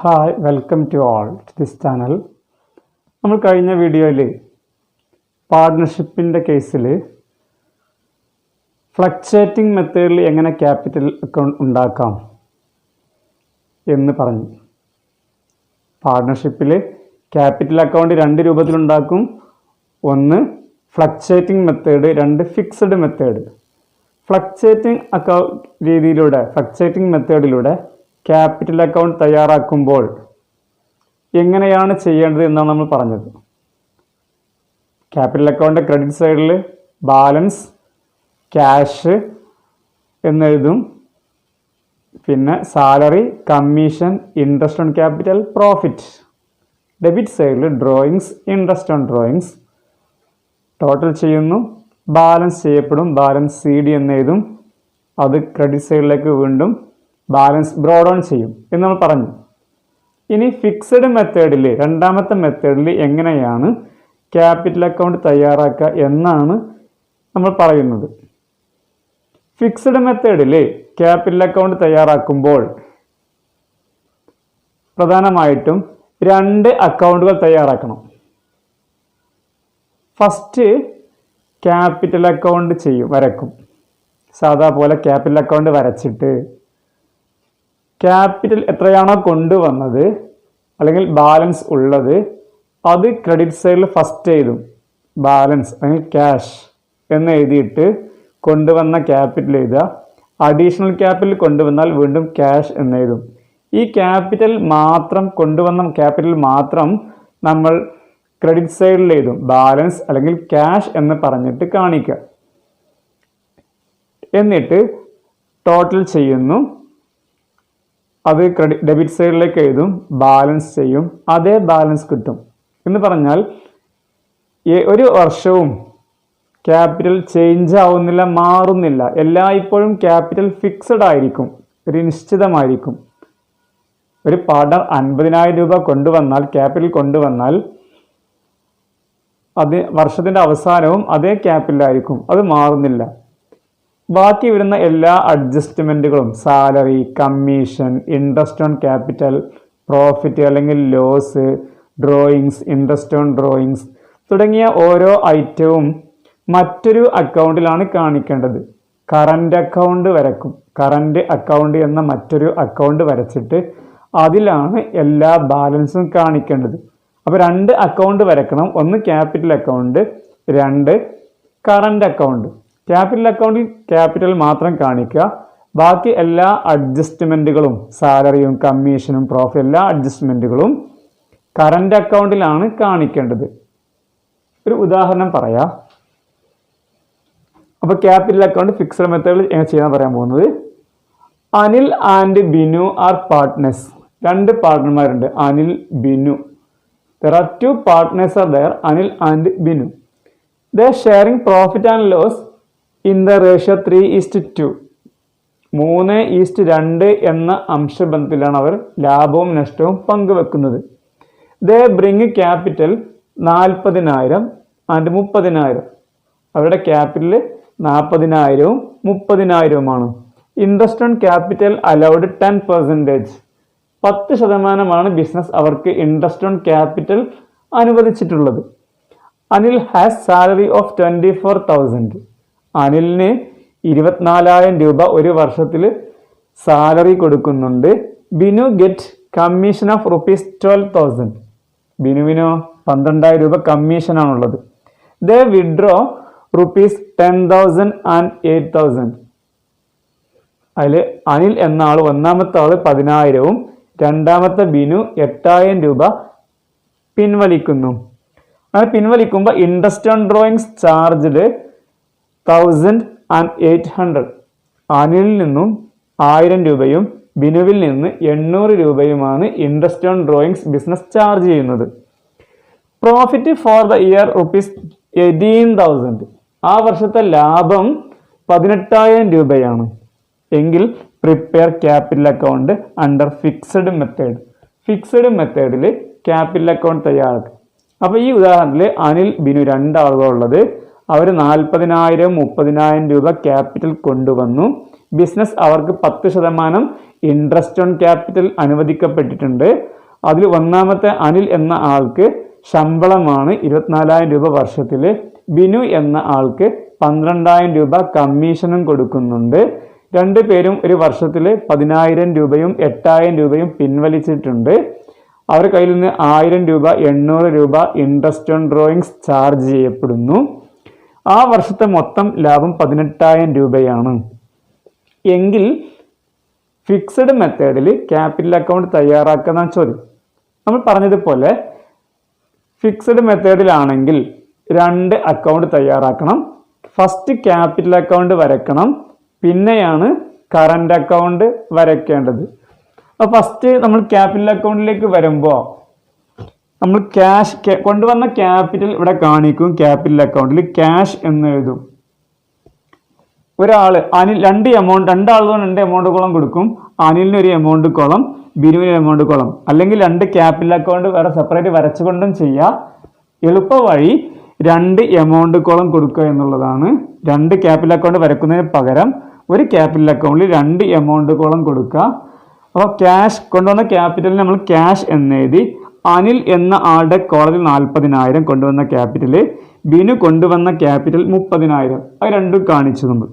Hi welcome to all this channel. നമ്മൾ കഴിഞ്ഞ വീഡിയോയിൽ പാർട്ട്ണർഷിപ്പിൻ്റെ കേസിൽ ഫ്ലക്ച്വേറ്റിംഗ് മെത്തേഡിൽ എങ്ങനെ ക്യാപിറ്റൽ അക്കൗണ്ട് ഉണ്ടാക്കാം എന്ന് പറഞ്ഞു. പാർട്ട്ണർഷിപ്പിൽ ക്യാപിറ്റൽ അക്കൗണ്ട് രണ്ട് രൂപത്തിലുണ്ടാക്കും. ഒന്ന് ഫ്ലക്ച്വേറ്റിംഗ് മെത്തേഡ്, രണ്ട് ഫിക്സഡ് മെത്തേഡ്. ഫ്ലക്ച്വേറ്റിംഗ് മെത്തേഡിലൂടെ ക്യാപിറ്റൽ അക്കൗണ്ട് തയ്യാറാക്കുമ്പോൾ എങ്ങനെയാണ് ചെയ്യേണ്ടത് എന്നാണ് നമ്മൾ പറഞ്ഞത്. ക്യാപിറ്റൽ അക്കൗണ്ട് ക്രെഡിറ്റ് സൈഡിൽ ബാലൻസ്, ക്യാഷ് എന്നെഴുതും. പിന്നെ salary, commission, interest on capital, profit. Debit സൈഡിൽ drawings, interest on drawings. Total ചെയ്യുന്നു, ബാലൻസ് ചെയ്യപ്പെടും, ബാലൻസ് CD എന്നെഴുതും. അത് ക്രെഡിറ്റ് സൈഡിലേക്ക് വീണ്ടും ബാലൻസ് ബ്രോഡ് ഓൺ ചെയ്യും എന്ന് നമ്മൾ പറഞ്ഞു. ഇനി ഫിക്സഡ് മെത്തേഡിൽ, രണ്ടാമത്തെ മെത്തേഡിൽ എങ്ങനെയാണ് ക്യാപിറ്റൽ അക്കൗണ്ട് തയ്യാറാക്കുക എന്നാണ് നമ്മൾ പറയുന്നത്. ഫിക്സഡ് മെത്തേഡിൽ ക്യാപിറ്റൽ അക്കൗണ്ട് തയ്യാറാക്കുമ്പോൾ പ്രധാനമായിട്ടും രണ്ട് അക്കൗണ്ടുകൾ തയ്യാറാക്കണം. ഫസ്റ്റ് ക്യാപിറ്റൽ അക്കൗണ്ട് വരക്കും. സാധാ പോലെ ക്യാപിറ്റൽ അക്കൗണ്ട് വരച്ചിട്ട് ക്യാപിറ്റൽ എത്രയാണോ കൊണ്ടുവന്നത് അല്ലെങ്കിൽ ബാലൻസ് ഉള്ളത് അത് ക്രെഡിറ്റ് സൈഡിൽ ഫസ്റ്റ് എഴുതും. ബാലൻസ് അല്ലെങ്കിൽ ക്യാഷ് എന്ന് എഴുതിയിട്ട് കൊണ്ടുവന്ന ക്യാപിറ്റൽ എഴുതുക. അഡീഷണൽ ക്യാപിറ്റൽ കൊണ്ടുവന്നാൽ വീണ്ടും ക്യാഷ് എന്ന് എഴുതും. ഈ ക്യാപിറ്റൽ മാത്രം നമ്മൾ ക്രെഡിറ്റ് സൈഡിൽ എഴുതും. ബാലൻസ് അല്ലെങ്കിൽ ക്യാഷ് എന്ന് പറഞ്ഞിട്ട് കാണിക്കുക. എന്നിട്ട് ടോട്ടൽ ചെയ്യുന്നു. അത് ഡെബിറ്റ് സൈഡിലേക്ക് എഴുതും, ബാലൻസ് ചെയ്യും, അതേ ബാലൻസ് കിട്ടും. എന്ന് പറഞ്ഞാൽ ഒരു വർഷവും ക്യാപിറ്റൽ ചേഞ്ച് ആവുന്നില്ല, മാറുന്നില്ല. എല്ലായ്പ്പോഴും ക്യാപിറ്റൽ ഫിക്സഡ് ആയിരിക്കും, ഒരു നിശ്ചിതമായിരിക്കും. ഒരു പാർട്ണർ 50,000 രൂപ ക്യാപിറ്റൽ കൊണ്ടുവന്നാൽ അത് വർഷത്തിൻ്റെ അവസാനവും അതേ ക്യാപിറ്റലായിരിക്കും, അത് മാറുന്നില്ല. ബാക്കി വരുന്ന എല്ലാ അഡ്ജസ്റ്റ്മെൻറ്റുകളും, salary, commission, interest on capital, profit അല്ലെങ്കിൽ loss, drawings, interest on drawings തുടങ്ങിയ ഓരോ ഐറ്റവും മറ്റൊരു അക്കൗണ്ടിലാണ് കാണിക്കേണ്ടത്. കറണ്ട് അക്കൗണ്ട് വരക്കും. കറണ്ട് അക്കൗണ്ട് എന്ന മറ്റൊരു അക്കൗണ്ട് വരച്ചിട്ട് അതിലാണ് എല്ലാ ബാലൻസും കാണിക്കേണ്ടത്. അപ്പോൾ രണ്ട് അക്കൗണ്ട് വരക്കണം. ഒന്ന് ക്യാപിറ്റൽ അക്കൗണ്ട്, രണ്ട് കറണ്ട് അക്കൗണ്ട്. ക്യാപിറ്റൽ അക്കൗണ്ടിൽ ക്യാപിറ്റൽ മാത്രം കാണിക്കുക. ബാക്കി എല്ലാ അഡ്ജസ്റ്റ്മെൻറ്റുകളും, സാലറിയും കമ്മീഷനും പ്രോഫിറ്റ് എല്ലാ അഡ്ജസ്റ്റ്മെൻറ്റുകളും കറണ്ട് അക്കൗണ്ടിലാണ് കാണിക്കേണ്ടത്. ഒരു ഉദാഹരണം പറയാം. അപ്പോൾ ക്യാപിറ്റൽ അക്കൗണ്ട് ഫിക്സഡ് മെത്തേഡിൽ എങ്ങനെ ചെയ്യാൻ പറയാൻ പോകുന്നത്. Anil and Binu are partners. രണ്ട് പാർട്ട്ണർമാരുണ്ട്, Anil, Binu. There are two partners are there, Anil and Binu. They are sharing profit and loss in the ratio 3:2. 3:2 എന്ന അംശബന്ധത്തിലാണ് അവർ ലാഭവും നഷ്ടവും പങ്കുവെക്കുന്നത്. They bring capital 40,000 and 30,000. അവരുടെ ക്യാപിറ്റൽ 40,000-ഉം 30,000-ഉമാണ്. Interest on capital allowed 10%. 10% business അവർക്ക് ഇൻട്രസ്റ്റ് ഓൺ ക്യാപിറ്റൽ അനുവദിച്ചിട്ടുള്ളത്. Anil has salary of 24,000. അനിലിന് 24,000 രൂപ ഒരു വർഷത്തിൽ സാലറി കൊടുക്കുന്നുണ്ട്. Binu get commission of ₹12,000. ബിനുവിനോ 12,000 രൂപ കമ്മീഷനാണുള്ളത്. ദേ വിഡ്രോ ₹10,000 and 8,000. അതിൽ അനിൽ എന്ന ആൾ, ഒന്നാമത്തെ ആൾ 10,000-ഉം രണ്ടാമത്തെ ബിനു 8,000 രൂപ പിൻവലിക്കുന്നു. അങ്ങനെ പിൻവലിക്കുമ്പോൾ ഇൻട്രസ്റ്റ് ഓൺ ഡ്രോയിങ്സ് ചാർജ്ഡ് 1,800. അനിലിൽ നിന്നും 1000 രൂപയും ബിനുവിൽ നിന്ന് 800 രൂപയുമാണ് interest on drawings business charge ചെയ്യുന്നത്. Profit for the year ₹18,000. ആ വർഷത്തെ ലാഭം 18,000 രൂപയാണ്. എങ്കിൽ prepare capital account under fixed method. Fixed മെത്തേഡിൽ ക്യാപിറ്റൽ അക്കൗണ്ട് തയ്യാറാക്കുക. അപ്പോൾ ഈ ഉദാഹരണത്തിൽ അനിൽ, ബിനു രണ്ടാളുകളുള്ളത്. അവർ 40,000-ഉം 30,000 രൂപ ക്യാപിറ്റൽ കൊണ്ടുവന്നു. ബിസിനസ് അവർക്ക് 10% ഇൻട്രസ്റ്റ് ഓൺ ക്യാപിറ്റൽ അനുവദിക്കപ്പെട്ടിട്ടുണ്ട്. അതിൽ ഒന്നാമത്തെ അനിൽ എന്ന ആൾക്ക് ശമ്പളമാണ് 24,000 രൂപ വർഷത്തിൽ. ബിനു എന്ന ആൾക്ക് 12,000 രൂപ കമ്മീഷനും കൊടുക്കുന്നുണ്ട്. രണ്ടുപേരും ഒരു വർഷത്തിൽ 10,000 രൂപയും 8,000 രൂപയും പിൻവലിച്ചിട്ടുണ്ട്. അവരുടെ കയ്യിൽ നിന്ന് 1,000 രൂപ 800 രൂപ ഇൻട്രസ്റ്റ് ഓൺ ഡ്രോയിങ്സ് ചാർജ് ചെയ്യപ്പെടുന്നു. ആ വർഷത്തെ മൊത്തം ലാഭം 18,000 രൂപയാണ്. എങ്കിൽ ഫിക്സഡ് മെത്തേഡിൽ ക്യാപിറ്റൽ അക്കൗണ്ട് തയ്യാറാക്കുന്ന ചോദ്യം. നമ്മൾ പറഞ്ഞതുപോലെ ഫിക്സഡ് മെത്തേഡിലാണെങ്കിൽ 2 അക്കൗണ്ട് തയ്യാറാക്കണം. ഫസ്റ്റ് ക്യാപിറ്റൽ അക്കൗണ്ട് വരയ്ക്കണം, പിന്നെയാണ് കറണ്ട് അക്കൗണ്ട് വരയ്ക്കേണ്ടത്. അപ്പോൾ ഫസ്റ്റ് നമ്മൾ ക്യാപിറ്റൽ അക്കൗണ്ടിലേക്ക് വരുമ്പോൾ നമ്മൾ ക്യാഷ് കൊണ്ടുവന്ന ക്യാപിറ്റൽ ഇവിടെ കാണിക്കും. ക്യാപിറ്റൽ അക്കൗണ്ടിൽ ക്യാഷ് എന്ന് എഴുതും. ഒരാൾ അനിൽ 2 എമൗണ്ടുകളും കൊടുക്കും. അനിലിന് ഒരു എമൗണ്ട് കോളം, ബിനുവിന് എമൗണ്ട് കോളം. അല്ലെങ്കിൽ 2 ക്യാപിറ്റൽ അക്കൗണ്ട് വേറെ സെപ്പറേറ്റ് വരച്ചുകൊണ്ടും ചെയ്യാം. എളുപ്പ വഴി 2 എമൗണ്ട് കോളം കൊടുക്കുക എന്നുള്ളതാണ്. 2 ക്യാപിറ്റൽ അക്കൗണ്ട് വരക്കുന്നതിന് പകരം ഒരു ക്യാപിറ്റൽ അക്കൗണ്ടിൽ 2 എമൗണ്ട് കോളം കൊടുക്കുക. അപ്പോൾ ക്യാഷ് കൊണ്ടുവന്ന ക്യാപിറ്റലിന് നമ്മൾ ക്യാഷ് എന്നെഴുതി. അനിൽ എന്ന ആളുടെ കോളത്തിൽ 40,000 കൊണ്ടുവന്ന ക്യാപിറ്റൽ, ബിനു കൊണ്ടുവന്ന ക്യാപിറ്റൽ 30,000. അത് രണ്ടും കാണിച്ചു നമ്മൾ.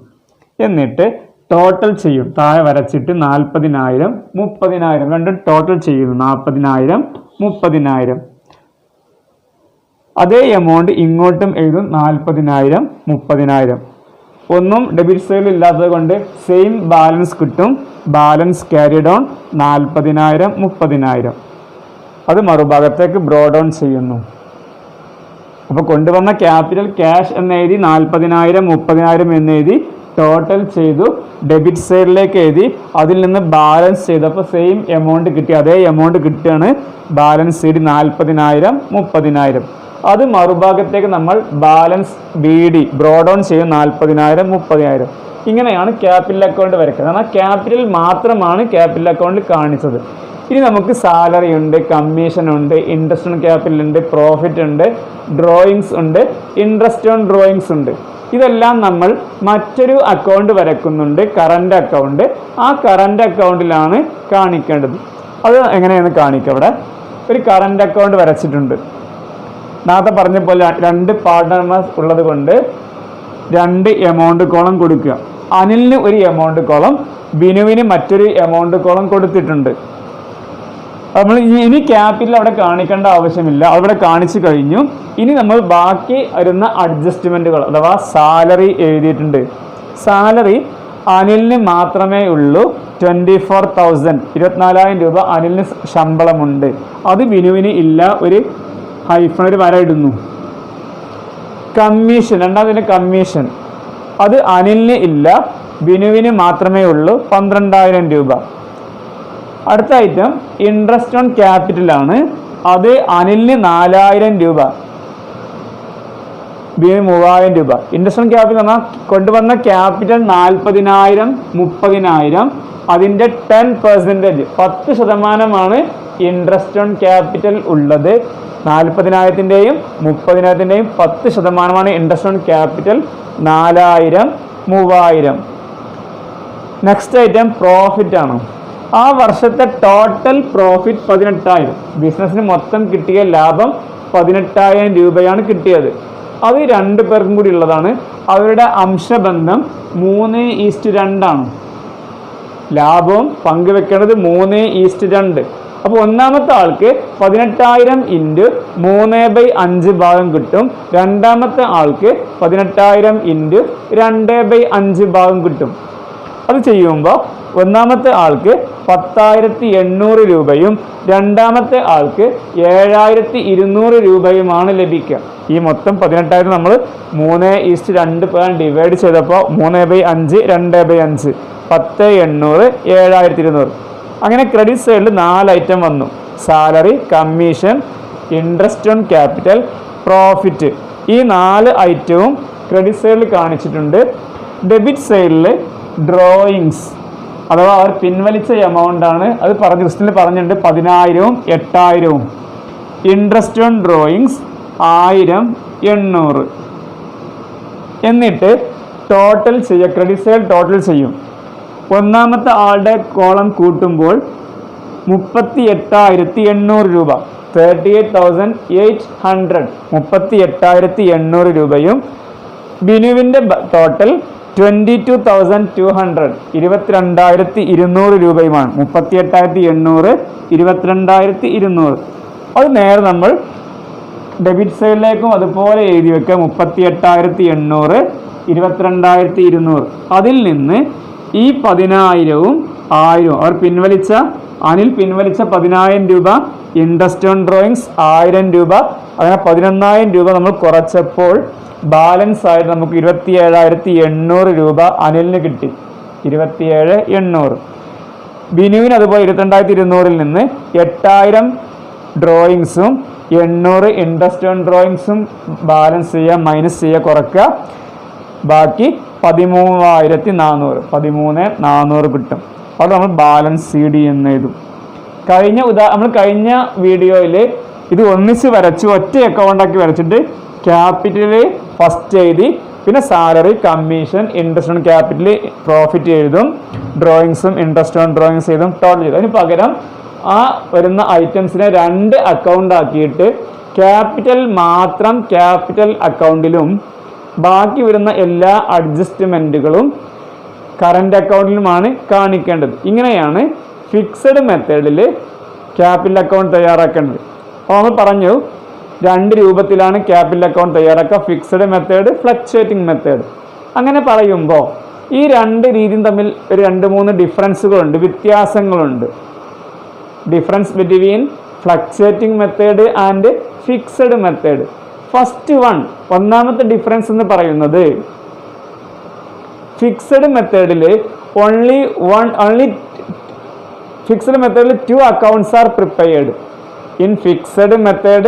എന്നിട്ട് ടോട്ടൽ ചെയ്യും. താഴെ വരച്ചിട്ട് 40,000 30,000 രണ്ടും ടോട്ടൽ ചെയ്യുന്നു. 40,000 30,000. അതേ എമൗണ്ട് ഇങ്ങോട്ടും എഴുതും. 40,000 30,000. ഒന്നും ഡെബിറ്റ് സൈഡിൽ ഇല്ലാത്തത് കൊണ്ട് സെയിം ബാലൻസ് കിട്ടും. Balance carried on 40,000 30,000. അത് മറുഭാഗത്തേക്ക് ബ്രോഡ് ഓൺ ചെയ്യുന്നു. അപ്പോൾ കൊണ്ടുവന്ന ക്യാപിറ്റൽ ക്യാഷ് എന്നെഴുതി, 40,000 30,000 എന്നെഴുതി, ടോട്ടൽ ചെയ്തു, ഡെബിറ്റ് സൈഡിലേക്ക് എഴുതി. അതിൽ നിന്ന് ബാലൻസ് ചെയ്തപ്പോൾ സെയിം എമൗണ്ട് കിട്ടി. അതേ എമൗണ്ട് കിട്ടുകയാണ്. ബാലൻസ് ചെയ്ത് 40,000 30,000. അത് മറുഭാഗത്തേക്ക് നമ്മൾ ബാലൻസ് BD ബ്രോഡ് ഓൺ ചെയ്യും. 40,000 30,000. ഇങ്ങനെയാണ് ക്യാപിറ്റൽ അക്കൗണ്ട് വരയ്ക്കുന്നത്. എന്നാൽ ക്യാപിറ്റൽ മാത്രമാണ് ക്യാപിറ്റൽ അക്കൗണ്ടിൽ കാണിച്ചത്. ഇനി നമുക്ക് സാലറി ഉണ്ട്, കമ്മീഷൻ ഉണ്ട്, ഇൻട്രസ്റ്റ് ഓൺ ക്യാപിറ്റൽ ഉണ്ട്, പ്രോഫിറ്റ് ഉണ്ട്, ഡ്രോയിങ്സ് ഉണ്ട്, ഇൻട്രസ്റ്റ് ഓൺ ഡ്രോയിങ്സ് ഉണ്ട്. ഇതെല്ലാം നമ്മൾ മറ്റൊരു അക്കൗണ്ട് വരയ്ക്കുന്നുണ്ട്, കറണ്ട് അക്കൗണ്ട്. ആ കറണ്ട് അക്കൗണ്ടിലാണ് കാണിക്കേണ്ടത്. അത് എങ്ങനെയാണ് കാണിക്കുക? ഇവിടെ ഒരു കറണ്ട് അക്കൗണ്ട് വരച്ചിട്ടുണ്ട്. നേരത്തെ പറഞ്ഞ പോലെ 2 പാർട്ട്ണർമാർ ഉള്ളത് കൊണ്ട് 2 എമൗണ്ട് കോളം കൊടുക്കുക. അനിലിന് ഒരു എമൗണ്ട് കോളം, ബിനുവിന് മറ്റൊരു എമൗണ്ട് കോളം കൊടുത്തിട്ടുണ്ട്. നമ്മൾ ഇനി ക്യാപിറ്റൽ അവിടെ കാണിക്കേണ്ട ആവശ്യമില്ല, അവിടെ കാണിച്ചു കഴിഞ്ഞു. ഇനി നമ്മൾ ബാക്കി വരുന്ന അഡ്ജസ്റ്റ്മെൻറ്റുകൾ അഥവാ സാലറി എഴുതിയിട്ടുണ്ട്. സാലറി അനിലിന് മാത്രമേ ഉള്ളൂ. 24,000 24,000 രൂപ അനിലിന് ശമ്പളമുണ്ട്. അത് ബിനുവിന് ഇല്ല. ഒരു ഹൈഫൺ ഒരു വര ഇടുന്നു. കമ്മീഷൻ, രണ്ടാമതിൻ്റെ കമ്മീഷൻ, അത് അനിലിന് ഇല്ല, ബിനുവിന് മാത്രമേ ഉള്ളൂ. 12,000 രൂപ. അടുത്ത ഐറ്റം ഇൻട്രസ്റ്റ് ഓൺ ക്യാപിറ്റൽ ആണ്. അത് അനിലിന് 4,000 രൂപ, ബിനുവിന് 3,000 രൂപ. ഇൻട്രസ്റ്റ് ഓൺ ക്യാപിറ്റൽ എന്നാൽ കൊണ്ടുവന്ന ക്യാപിറ്റൽ 40,000 30,000. അതിൻ്റെ 10% 10% ഇൻട്രസ്റ്റ് ഓൺ ക്യാപിറ്റൽ ഉള്ളത്. 40,000-ൻ്റെയും 30,000-ൻ്റെയും 10% interest on capital. 4,000 3,000. Next item profit ആണ്. ആ വർഷത്തെ ടോട്ടൽ പ്രോഫിറ്റ് 18,000. ബിസിനസ്സിന് മൊത്തം കിട്ടിയ ലാഭം 18,000 രൂപയാണ് കിട്ടിയത്. അത് 2 പേർക്കും കൂടി ഉള്ളതാണ്. അവരുടെ അംശബന്ധം 3:2 ആണ്. ലാഭവും പങ്കുവെക്കേണ്ടത് 3:2. അപ്പോൾ ഒന്നാമത്തെ ആൾക്ക് 18,000 ഇൻറ്റു 3/5 ഭാഗം കിട്ടും. രണ്ടാമത്തെ ആൾക്ക് 18,000 ഇൻറ്റു 2/5 ഭാഗം കിട്ടും. അത് ചെയ്യുമ്പോൾ ഒന്നാമത്തെ ആൾക്ക് 10,800 രൂപയും രണ്ടാമത്തെ ആൾക്ക് 7,200 രൂപയുമാണ് ലഭിക്കുക. ഈ മൊത്തം 18,000 നമ്മൾ 3:2 ഡിവൈഡ് ചെയ്തപ്പോൾ 3/5 2/5 10,800 7,200. അങ്ങനെ ക്രെഡിറ്റ് സൈഡിൽ 4 ഐറ്റം വന്നു. Salary, commission, interest on capital, profit. ഈ 4 ഐറ്റവും ക്രെഡിറ്റ് സൈഡിൽ കാണിച്ചിട്ടുണ്ട്. ഡെബിറ്റ് സൈഡിൽ ഡ്രോയിങ്സ് അഥവാ അവർ പിൻവലിച്ച എമൗണ്ട് ആണ്. അത് ക്വസ്റ്റ്യനിൽ പറഞ്ഞിട്ടുണ്ട് 10,000 8,000. Interest on drawings 1,000 800. എന്നിട്ട് ടോട്ടൽ ചെയ്യുക. ക്രെഡിറ്റ് സൈഡ് ടോട്ടൽ ചെയ്യും. ഒന്നാമത്തെ ആളുടെ കോളം കൂട്ടുമ്പോൾ 38,800 രൂപ, 38,800, 38,800 രൂപയും ബിനുവിൻ്റെ ടോട്ടൽ 22,200, 22,200 രൂപയുമാണ്. 38,800, 22,200. അത് നേരെ നമ്മൾ ഡെബിറ്റ് സൈഡിലേക്കും അതുപോലെ എഴുതി വെക്കുക. 38,800, 22,200. അതിൽ നിന്ന് ഈ 10,000-ഉം 1000 അവർ അനിൽ പിൻവലിച്ച 10,000 രൂപ, ഇൻട്രസ്റ്റ് ഓൺ ഡ്രോയിങ്സ് 1000 രൂപ, അങ്ങനെ 11,000 രൂപ നമ്മൾ കുറച്ചപ്പോൾ ബാലൻസ് ആയിട്ട് നമുക്ക് 27,800 രൂപ അനിലിന് കിട്ടി. 27,800. ബിനുവിന് അതുപോലെ 22,200-ൽ നിന്ന് 8,000 ഡ്രോയിങ്സും 800 ഇൻട്രസ്റ്റ് ഓൺ ഡ്രോയിങ്സും ബാലൻസ് ചെയ്യുക, മൈനസ് ചെയ്യുക, കുറയ്ക്കുക. ബാക്കി 13,400, 13,400 കിട്ടും. അത് നമ്മൾ ബാലൻസ് CD എന്ന് എഴുതും. നമ്മൾ കഴിഞ്ഞ വീഡിയോയിൽ ഇത് ഒന്നിച്ച് വരച്ച് ഒറ്റ അക്കൗണ്ടാക്കി വരച്ചിട്ട് ക്യാപിറ്റൽ ഫസ്റ്റ് എഴുതി, പിന്നെ salary, commission, interest on capital, profit എഴുതും, ഡ്രോയിങ്സും ഇൻട്രസ്റ്റ് ഓൺ ഡ്രോയിങ്സ് എഴുതും, ടോട്ടൽ എഴുതും. അതിന് പകരം ആ വരുന്ന ഐറ്റംസിനെ 2 അക്കൗണ്ട് ആക്കിയിട്ട് ക്യാപിറ്റൽ മാത്രം ക്യാപിറ്റൽ അക്കൗണ്ടിലും ബാക്കി വരുന്ന എല്ലാ അഡ്ജസ്റ്റ്മെൻറ്റുകളും കറണ്ട് അക്കൗണ്ടിലുമാണ് കാണിക്കേണ്ടത്. ഇങ്ങനെയാണ് ഫിക്സഡ് മെത്തേഡിൽ ക്യാപിറ്റൽ അക്കൗണ്ട് തയ്യാറാക്കേണ്ടത്. അപ്പോൾ നമ്മൾ പറഞ്ഞു 2 രൂപത്തിലാണ് ക്യാപിറ്റൽ അക്കൗണ്ട് തയ്യാറാക്കുക: ഫിക്സഡ് മെത്തേഡ്, ഫ്ലക്ച്വേറ്റിംഗ് മെത്തേഡ്. അങ്ങനെ പറയുമ്പോൾ ഈ 2 രീതിയും തമ്മിൽ ഒരു 2-3 ഡിഫറൻസുകളുണ്ട്, വ്യത്യാസങ്ങളുണ്ട്. Difference between fluctuating method and fixed method. First ഒന്നാമത്തെ ഡിഫറൻസ് എന്ന് പറയുന്നത്, ഫിക്സഡ് മെത്തേഡിൽ ഫിക്സഡ് മെത്തേഡിൽ 2 accounts are prepared. In fixed method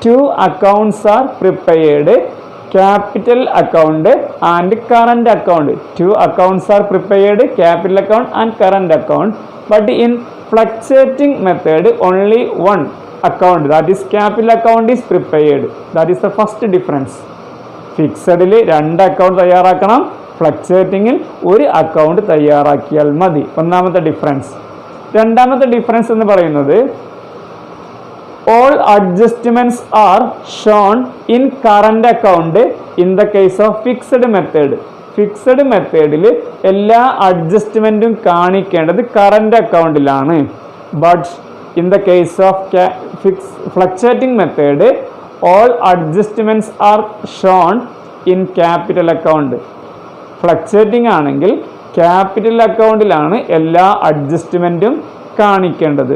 2 accounts are prepared: capital account and current account. 2 accounts are prepared: capital account and current account. But in fluctuating method only 1 account, that is capital account, is prepared. That is the first difference. ഫിക്സഡിൽ 2 account തയ്യാറാക്കണം, ഫ്ലക്ച്വേറ്റിങ്ങിൽ 1 account തയ്യാറാക്കിയാൽ മതി. ഒന്നാമത്തെ difference. രണ്ടാമത്തെ difference എന്ന് പറയുന്നത്, all adjustments are shown in current account in the case of fixed method. Fixed മെത്തേഡിൽ എല്ലാ അഡ്ജസ്റ്റ്മെൻറ്റും കാണിക്കേണ്ടത് കറണ്ട് അക്കൗണ്ടിലാണ്. But in the case of fluctuating method all adjustments are shown in capital account. Fluctuating ആണെങ്കിൽ capital അക്കൗണ്ടിലാണ് എല്ലാ അഡ്ജസ്റ്റ്മെൻറ്റും കാണിക്കേണ്ടത്.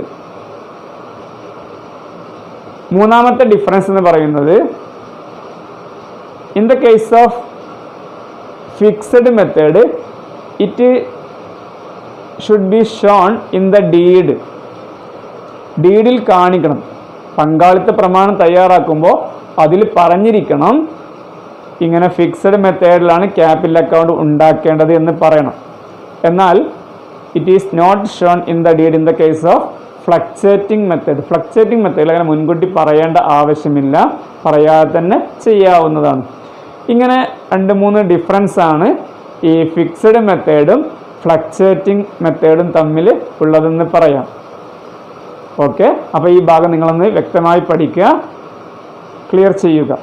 മൂന്നാമത്തെ ഡിഫറൻസ് എന്ന് പറയുന്നത്, in the case of fixed method it should be shown in the deed. ഡീഡിൽ കാണിക്കണം. പങ്കാളിത്ത പ്രമാണം തയ്യാറാക്കുമ്പോൾ അതിൽ പറഞ്ഞിരിക്കണം ഇങ്ങനെ ഫിക്സഡ് മെത്തേഡിലാണ് ക്യാപിറ്റൽ അക്കൗണ്ട് ഉണ്ടാക്കേണ്ടത് എന്ന് പറയണം. എന്നാൽ it is not shown in the deed in the case of fluctuating method. Fluctuating മെത്തേഡിൽ അങ്ങനെ മുൻകൂട്ടി പറയേണ്ട ആവശ്യമില്ല, പറയാതെ തന്നെ ചെയ്യാവുന്നതാണ്. ഇങ്ങനെ 2-3 ഡിഫറൻസ് ആണ് ഈ ഫിക്സഡ് മെത്തേഡും ഫ്ലക്ച്വേറ്റിംഗ് മെത്തേഡും തമ്മിൽ ഉള്ളതെന്ന് പറയാം. ഓക്കെ, അപ്പോൾ ഈ ഭാഗം നിങ്ങളൊന്ന് വ്യക്തമായി പഠിക്കുക, ക്ലിയർ ചെയ്യുക.